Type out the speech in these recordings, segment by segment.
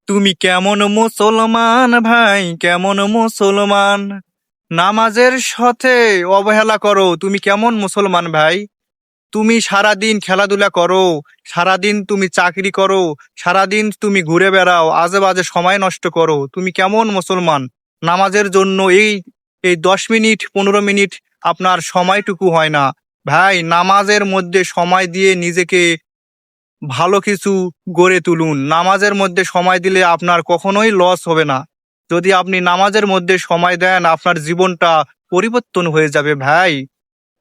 তুমি কেমন মুসলমান ভাই, কেমন মুসলমান? নামাজের সাথে অবহেলা করো, তুমি কেমন মুসলমান ভাই? তুমি সারাদিন খেলাধুলা করো, সারাদিন তুমি চাকরি করো, সারাদিন তুমি ঘুরে বেড়াও, আজে বাজে সময় নষ্ট করো, তুমি কেমন মুসলমান? নামাজের জন্য এই এই 10 মিনিট 15 মিনিট আপনার সময়টুকু হয় না। ভাই, নামাজের মধ্যে সময় দিয়ে নিজেকে ভালো কিছু গড়ে তুলুন। নামাজের মধ্যে সময় দিলে আপনার কখনোই লস হবে না। যদি আপনি নামাজের মধ্যে সময় দেন, আপনার জীবনটা পরিবর্তন হয়ে যাবে ভাই।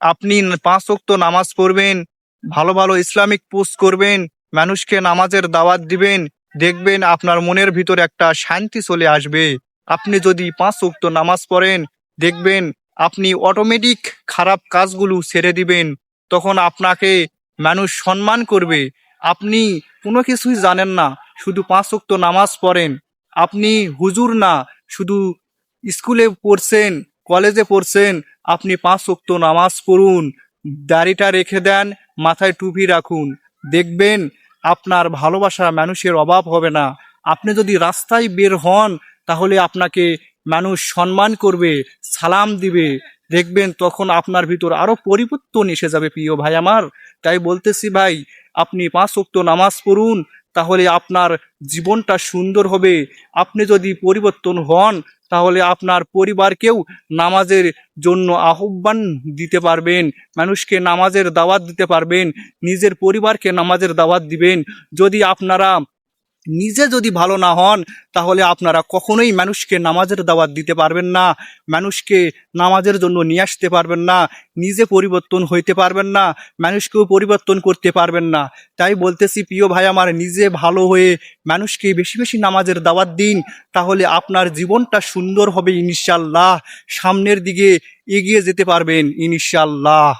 আপনি 5 ওয়াক্ত নামাজ পড়বেন, ভালো ভালো ইসলামিক পোস্ট করবেন, মানুষকে নামাজের দাওয়াত দিবেন, দেখবেন আপনার মনের ভিতর একটা শান্তি চলে আসবে। আপনি যদি 5 ওয়াক্ত নামাজ পড়েন, দেখবেন আপনি অটোমেটিক খারাপ কাজগুলো ছেড়ে দিবেন। তখন আপনাকে মানুষ সম্মান করবে। আপনি কোনো কিছুই জানেন না, শুধু 5 ওয়াক্ত নামাজ পড়েন। আপনি হুজুর না, শুধু স্কুলে পড়ছেন, কলেজে পড়ছেন, আপনি 5 ওয়াক্ত নামাজ পড়ুন, দাড়িটা রেখে দেন, মাথায় টুপি রাখুন, দেখবেন আপনার ভালোবাসা মানুষের অভাব হবে না। আপনি যদি রাস্তায় বের হন, তাহলে আপনাকে মানুষ সম্মান করবে, সালাম দিবে, দেখবেন তখন আপনার ভিতর আরো পরিবর্তন এসে যাবে প্রিয় ভাই আমার। তাই বলতেছি ভাই, আপনি 5 ওয়াক্ত নামাজ পড়ুন, তাহলে আপনার জীবনটা সুন্দর হবে। আপনি যদি পরিবর্তন হন, তাহলে আপনার পরিবারকেও নামাজের জন্য আহ্বান দিতে পারবেন, মানুষকে নামাজের দাওয়াত দিতে পারবেন, নিজের পরিবারকে নামাজের দাওয়াত দিবেন। যদি আপনারা নিজে যদি ভালো না হন, তাহলে আপনারা কখনোই মানুষকে নামাজের দাওয়াত দিতে পারবেন না, মানুষকে নামাজের জন্য নিয়ে আসতে পারবেন না, নিজে পরিবর্তন হইতে পারবেন না, মানুষকেও পরিবর্তন করতে পারবেন না। তাই বলতেছি প্রিয় ভাই আমার, নিজে ভালো হয়ে মানুষকে বেশি বেশি নামাজের দাওয়াত দিন, তাহলে আপনার জীবনটা সুন্দর হবে ইনশাআল্লাহ। সামনের দিকে এগিয়ে যেতে পারবেন ইনশাআল্লাহ।